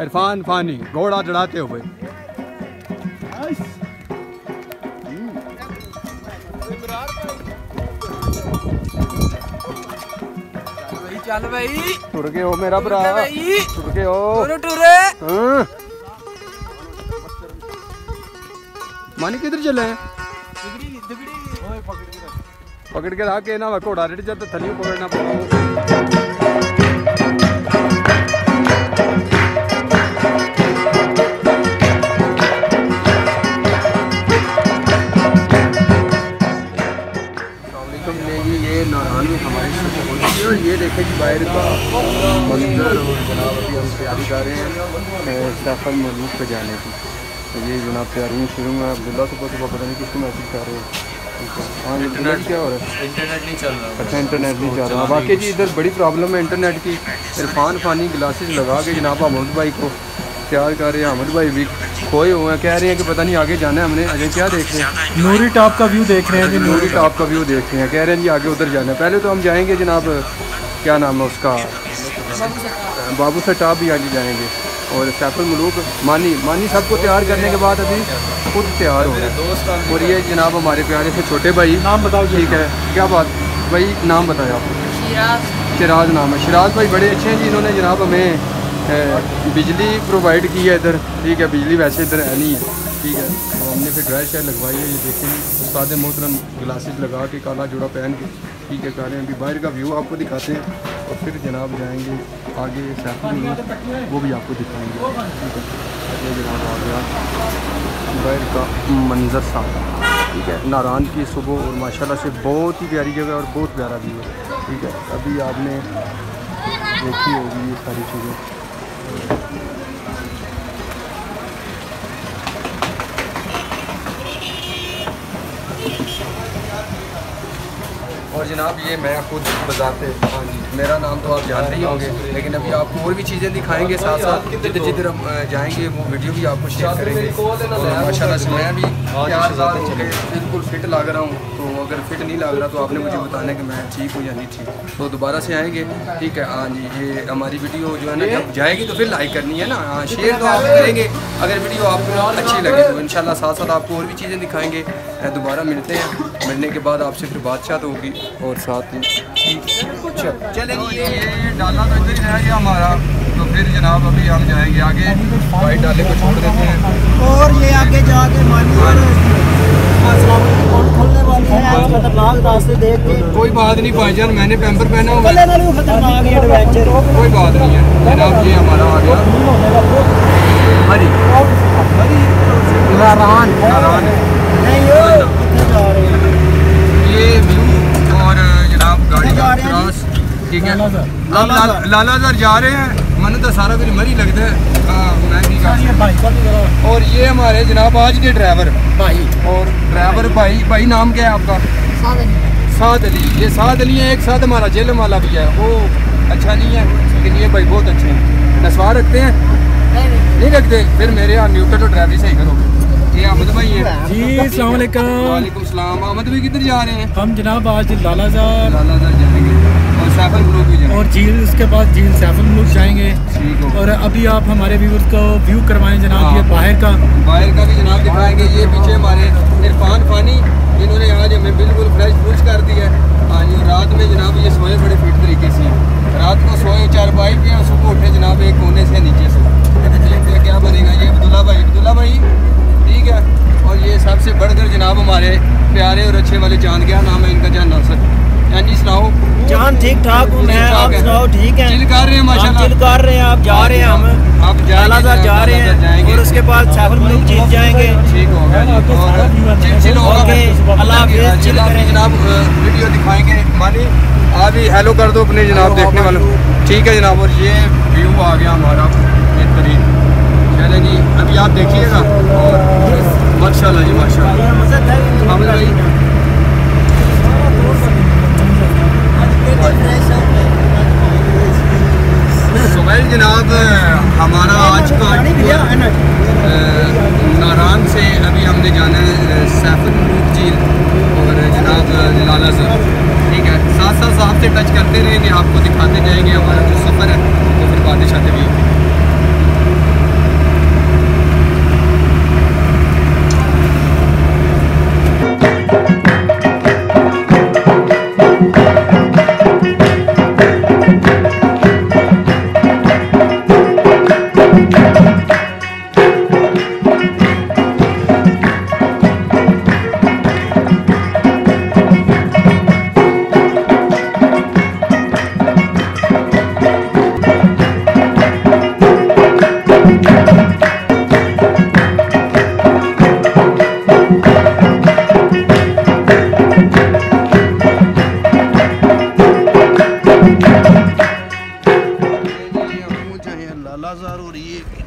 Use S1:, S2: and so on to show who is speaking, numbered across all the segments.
S1: इरफान फानी घोड़ा चढ़ाते हुए।
S2: चल भाई
S1: टुर के हो मेरा भरा, टुर के हो
S2: टुरे।
S1: मानी किधर चले हैं? पकड़ के रख के ना घोड़ा रेट जब थली पकड़ना पड़ेगा। ये नारायण में हमारी शुरू और ये देखें कि बाहर का मंजर और जनाब अभी हम तैयारी कर रहे हैं सैफल मलूक पे जाने की। तो ये जनाब तैयारी शुरू में अब्दुल्ला से पता नहीं किसको मैसेज कर रहे हैं। हाँ इंटरनेट क्या हो रहा है?
S2: इंटरनेट नहीं चल रहा।
S1: अच्छा इंटरनेट नहीं चल रहा। बाकी जी इधर बड़ी प्रॉब्लम है इंटरनेट की। इरफान फानी ग्लासेस लगा के जनाब अहमद भाई को तैयार कर रहे हैं। अहमद भाई भी खोए हुए हैं, कह रहे हैं कि पता नहीं आगे जाना है हमने। अजय क्या देख रहे हैं?
S2: नूरी टॉप का व्यू देख रहे हैं जी।
S1: नूरी टॉप का व्यू देख रहे हैं, कह रहे हैं जी आगे उधर जाना है। पहले तो हम जाएंगे जनाब, क्या नाम है उसका, बाबू सा टॉप भी आज जाएंगे और सैफुल मलूक मानी सबको तैयार करने के बाद अभी खुद तैयार हो रहे हैं। और ये जनाब हमारे प्यारे से छोटे भाई,
S2: नाम बताओ।
S1: ठीक है क्या बात भाई, नाम बताया आपको? शिराज नाम है। शिराज भाई बड़े अच्छे हैं जी, इन्होंने जनाब हमें बिजली प्रोवाइड की है इधर, ठीक है। बिजली वैसे इधर है नहीं है, ठीक है। तो हमने फिर ड्राई शायर लगवाई है। ये देखें उस्ताद मोहतरम ग्लासेस लगा के काला जोड़ा पहन के, ठीक है, कर रहे हैं। अभी बाहर का व्यू आपको दिखाते हैं और फिर जनाब जाएंगे आगे सैफुल मलूक, वो भी आपको दिखाएंगे, ठीक है। ये जनाब आ गया बाहर का मंजर साहब, ठीक है। नारायण की सुबह और माशाल्लाह से बहुत ही प्यारी जगह और बहुत प्यारा व्यू है, ठीक है। अभी आपने देखी होगी ये सारी चीज़ें। और जनाब ये मैं खुद बजाते, हाँ जी मेरा नाम तो आप जानते ही होंगे, लेकिन अभी आपको और भी चीज़ें दिखाएंगे साथ साथ। जिधर हम जाएंगे वो वीडियो भी आपको शेयर करेंगे। माशाल्लाह से मैं भी तैयार हो के बिल्कुल फिट लग रहा हूँ। तो अगर फिट नहीं लग रहा तो आपने मुझे बताना है कि मैं ठीक हूँ या नहीं ठीक। तो दोबारा से आएंगे, ठीक है। हाँ जी ये हमारी वीडियो जो है ना जब जाएगी तो फिर लाइक करनी है ना। हाँ शेयर तो आप करेंगे अगर वीडियो आपको अच्छी लगे तो इंशाल्लाह साथ साथ आपको और भी चीज़ें दिखाएंगे। दोबारा मिलते हैं, मिलने के बाद आपसे फिर बातचीत होगी और साथ ही चलें। ये डाला तो इधर ही रह गया हमारा, तो फिर जनाब अभी हम जाएंगे आगे, वाइट डाले को छोड़ देते हैं
S3: और ये आगे जाके खोलने वाली है खतरनाक रास्ते देख के।
S1: कोई बात नहीं भाईजान, मैंने पैम्पर पहना हुआ है,
S3: खतरनाक एडवेंचर
S1: कोई बात नहीं है जनाब। ये हमारा आ गया हरी नारायण ये व्यू और जनाब गाड़ी का क्रॉस, ठीक है। हम लालाधर जा रहे हैं, मन तो सारा कुछ मरी लगता है। मैं भी और ये हमारे जनाब आज के ड्राइवर भाई, और ड्राइवर भाई नाम क्या है आपका? साद अली। ये साद अली है। एक साथ हमारा जेलम वाला भी है, वो अच्छा नहीं है, लेकिन ये भाई बहुत अच्छे हैं। नस्वा रखते हैं? नहीं रखते, फिर मेरे यहाँ न्यूट्रल तो ड्राइवरी सही करो। ये अहमद भाई है
S2: जी, अस्सलाम वालेकुम।
S1: वालेकुम सलाम। अहमद भाई किधर जा रहे हैं?
S2: हम जनाब आज लालाजार
S1: जाएंगे और सैफुल मलूक भी जाएंगे
S2: और झील, उसके बाद झील सैफुल मलूक जाएंगे।
S1: ठीक हो।
S2: और अभी आप हमारे व्यूअर्स को व्यू करवाएं जनाब। ये बाहर का
S1: भी जनाब दिखाएंगे। ये पीछे हमारे इरफान फानी, जिन्होंने आज हमें बिल्कुल फ्रेश फ्रूश कर दिया है। हाँ जी, रात में जनाब ये सोए बड़े फिट तरीके से, रात को सोए 4 बाइक पे, सुबह उठे जनाब एक कोने से नीचे से। देखते क्या बनेगा। ये अब्दुल्ला भाई ठीक है। और ये सबसे बढ़कर जनाब हमारे प्यारे और अच्छे वाले चांद, क्या नाम है इनका? जान नासर। जान जी सुनाओ।
S3: जान ठीक ठाक हूँ मैं, आप सुनाओ? ठीक है,
S1: चिल कर रहे हैं माशाल्लाह।
S3: चिल कर रहे हैं। आप जा रहे हैं, हम
S1: आप
S3: लालाजार जा रहे हैं और उसके बाद सैफुल मलूक जीत जाएंगे।
S1: ठीक होगा और चिल होगा।
S3: अल्लाह हाफिज़। चिल करें
S1: जनाब, वीडियो दिखाएंगे। मानी आप भी हेलो कर दो अपने जनाब देखने वालों। ठीक है जनाब। और ये व्यू आ गया हमारा बेहतरीन। चले जी अभी आप देखिएगा और माशाल्लाह जी माशाल्लाह। हम भाई सुबह जनाब हमारा आज का नारायण से अभी हमने जाना है सैफुल मलूक झील और जनाब लालाजार, ठीक है। साथ साथ आपसे टच करते रहेंगे, आपको दिखाते जाएंगे हमारा जो सफ़र है, तो फिर बातें शाते भी होगी।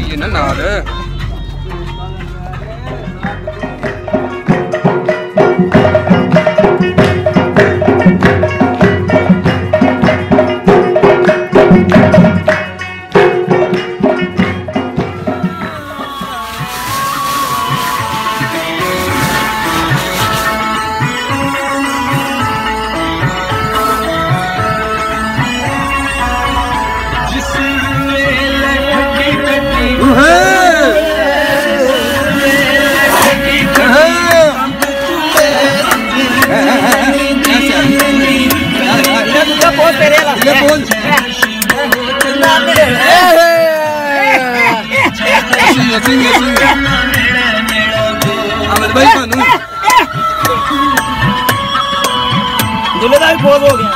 S1: ये ना नाल अहमद भाई भानू
S3: दूल्हे का भी पोज हो गया।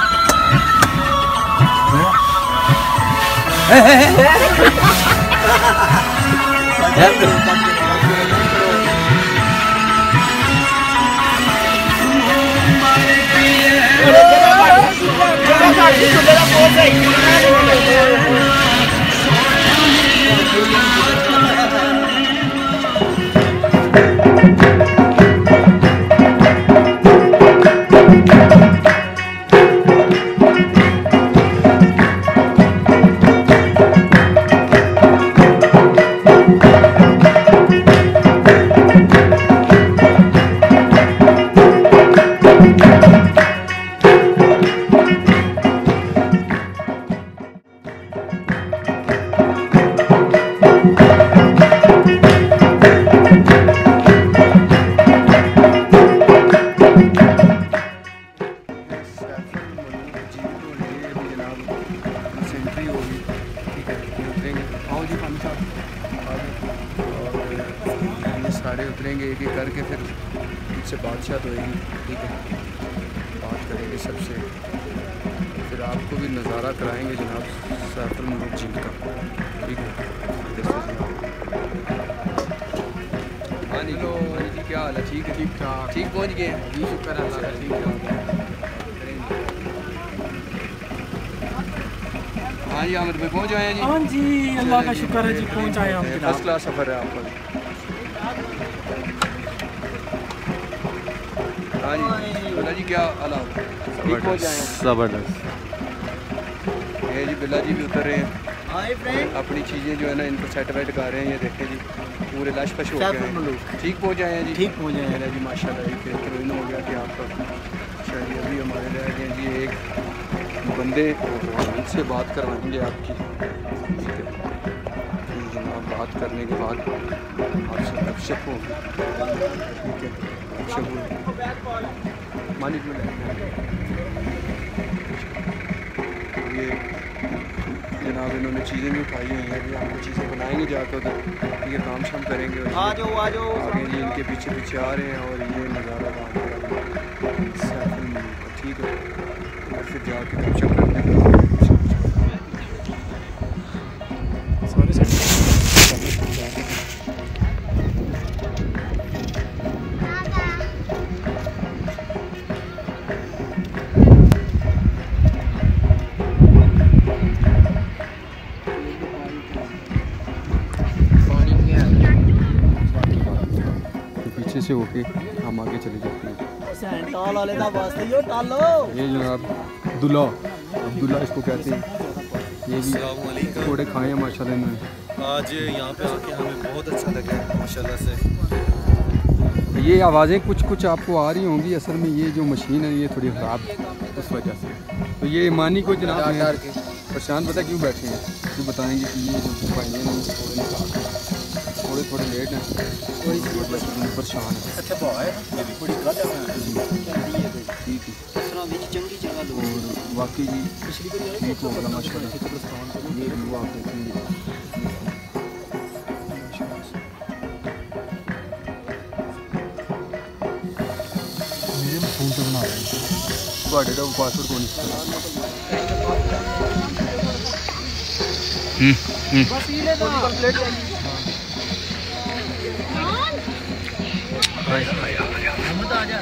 S1: सारे उतरेंगे एक एक करके, फिर उनसे बातचीत होएगी, ठीक है, बात करेंगे सबसे, फिर आपको भी नज़ारा कराएंगे जनाब सैफुल मुल्क झील का, ठीक है। हाँ जी क्या हाल है? ठीक है, ठीक ठाक, ठीक पहुँच गए जी, शुक्र है अल्लाह का, ठीक ठाक। हाँ जी आमिर भाई पहुँच आए हैं जी?
S2: हाँ जी अल्लाह का शुक्र है जी, पहुँच आए हम।
S1: फर्स्ट क्लास सफ़र है आपका। हाँ जी बिल्ला जी क्या हालात? ठीक पहुँच आए हैं?
S4: ज़बरदस्त।
S1: ये जी बिल्ला जी भी उतर रहे हैं,
S3: हाय फ्रेंड।
S1: अपनी चीज़ें जो है ना इनको सेट वेट कर रहे हैं। ये देखें जी पूरे लश पश हो गए हैं। ठीक पहुँच आए हैं जी?
S3: ठीक पहुँच आए हैं
S1: जी माशाल्लाह। एक बेहतरीन हो गया कि आपका शायद अभी हमारे रह गए जी एक बंदे, उनसे बात करवाएंगे आपकी, ठीक है। जनाब बात करने के बाद आपसे गपशप होगी, ठीक है, गपशप होगी। मालिक में ये जनाब इन्होंने चीज़ें भी उठाई हुई हैं, अभी आपको चीज़ें बनाएंगे जाकर उधर, ठीक है, काम शाम करेंगे। और
S3: आ जाओ
S1: आगे जी इनके पीछे पीछे आ रहे हैं और ये नज़ारा सैफुल मुल्क का, ठीक है। और फिर जाके गपशप करने का सारे पीछे से होके हम आगे चले जाते हैं। ये जनाब दुल्हा अब्दुल्ला इसको कहते हैं, ये भी थोड़े खाए हैं माशाल्लाह इन्होंने।
S4: आज यहाँ पे आके हमें बहुत अच्छा लगा माशाल्लाह से।
S1: ये आवाज़ें कुछ कुछ आपको आ रही होंगी, असल में ये जो मशीन है ये थोड़ी ख़राब है उस वजह से। तो ये मानी को जनाब परेशान पता क्यों बैठे हैं, तो बताएंगे कि ये जो भाई हैं थोड़े लेट हैं, परेशान है। ठीक है और वाकई जी ठीक हो गया माशाल्लाह। ये व्यू आप देखेंगे मेरे फोन से बना रहे हैं ਤੁਹਾਡੇ ਦਾ ਪਾਸਵਰਡ ਕੌਣ ਸੀ? बस ये तो complete hi hi hi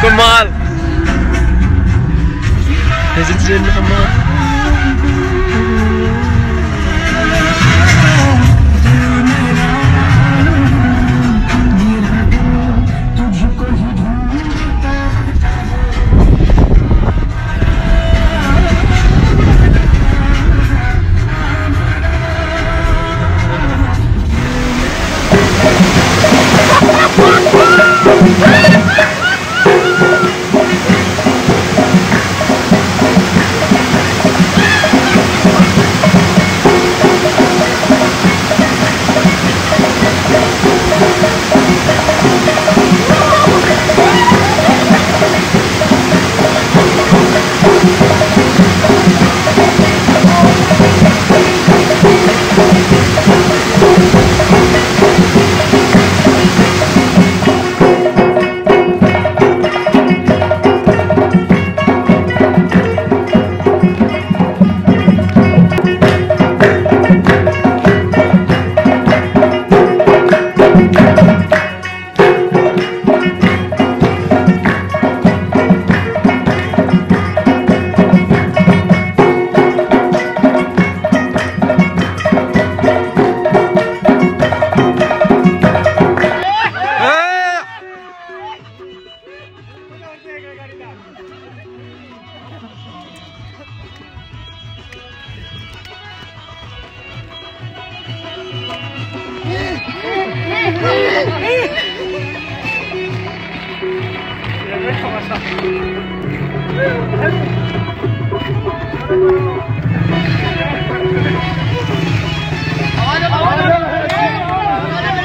S4: Kamal. Is it in Kamal?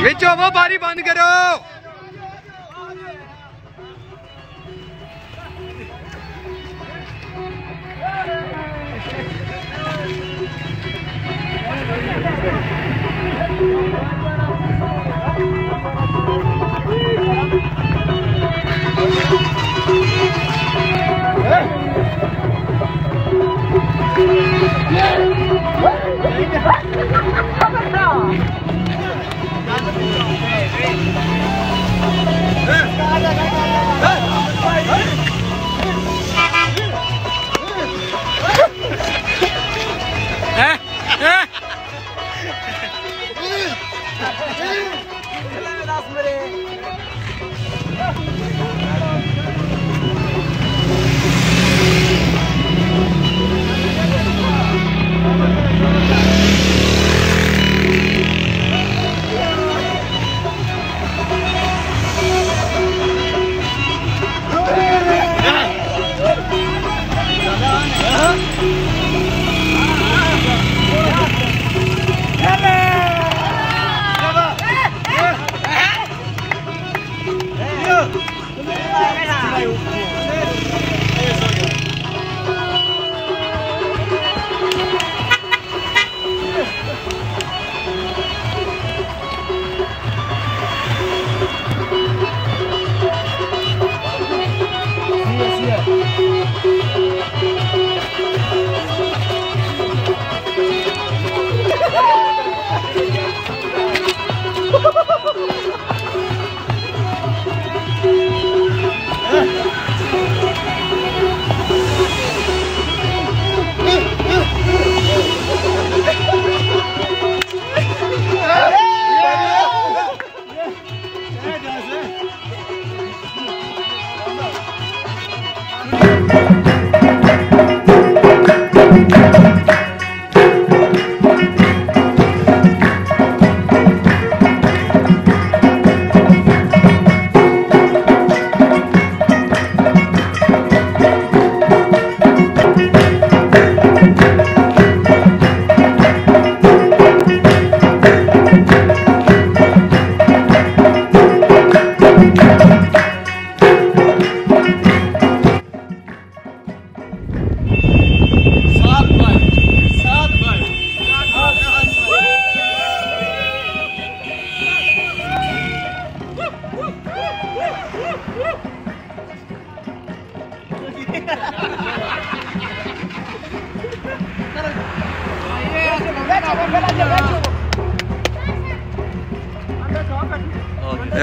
S1: विचो वो बारी बंद करो।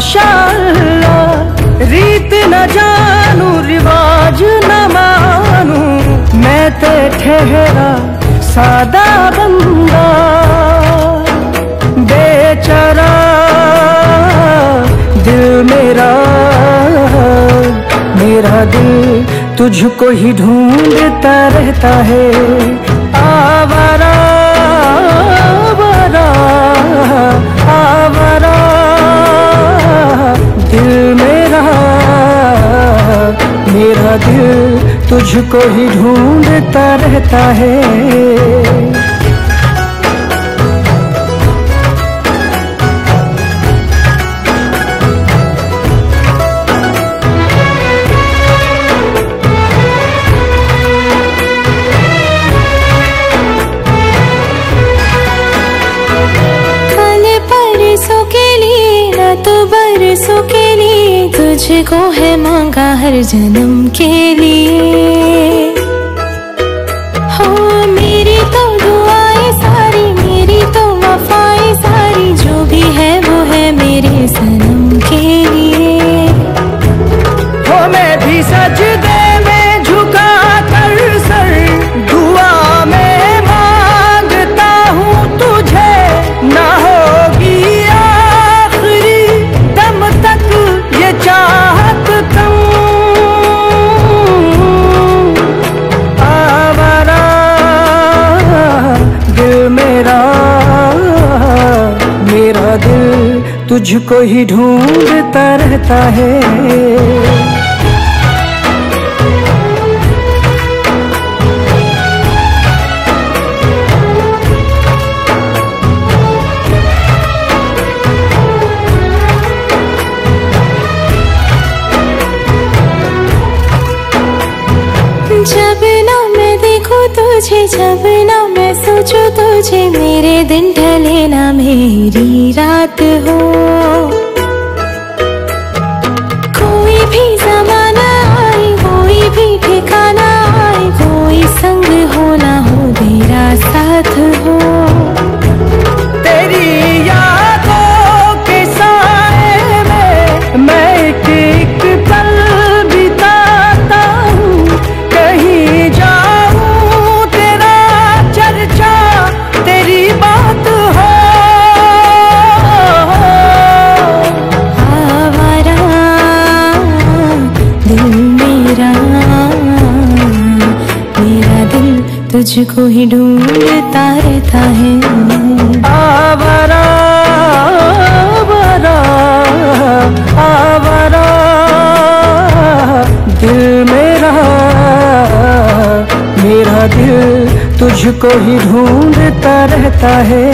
S5: माशाअल्लाह। रीत न जानू रिवाज न मानू, मैं ते ठहरा सादा बंदा बेचारा। दिल मेरा दिल तुझको ही ढूंढता रहता है। आवारा आवारा आवारा दिल मेरा दिल तुझको ही ढूंढता रहता है।
S6: बरसों के लिए तुझको है मांगा हर जन्म के लिए। हो मेरी तो दुआएं सारी, मेरी तो वफाएं सारी, जो भी है वो है मेरे सनम के लिए।
S5: हो मैं भी सजदे में झुका कर सर, दुआ में मांगता हूँ तुझे। ना होगी चाहत कम। आवारा दिल मेरा दिल तुझको ही ढूंढता रहता है।
S6: जब ना मैं देखूं तुझे, जब ना मैं सोचूं तुझे, मेरे दिन ढले ना मेरी रात हो। कोई भी ज़माना आए, कोई भी ठिकाना आए, कोई संग हो ना हो तेरा साथ हो।
S5: तेरी यादों के साए में मैं एक पल बिताता हूँ। कहीं जाऊं तेरा चर्चा, तेरी बात हो।
S6: आवारा दिल मेरा दिल तुझको ही ढूंढता रहता है।
S5: आवारा आवारा आवारा दिल मेरा दिल तुझको ही ढूंढता रहता है।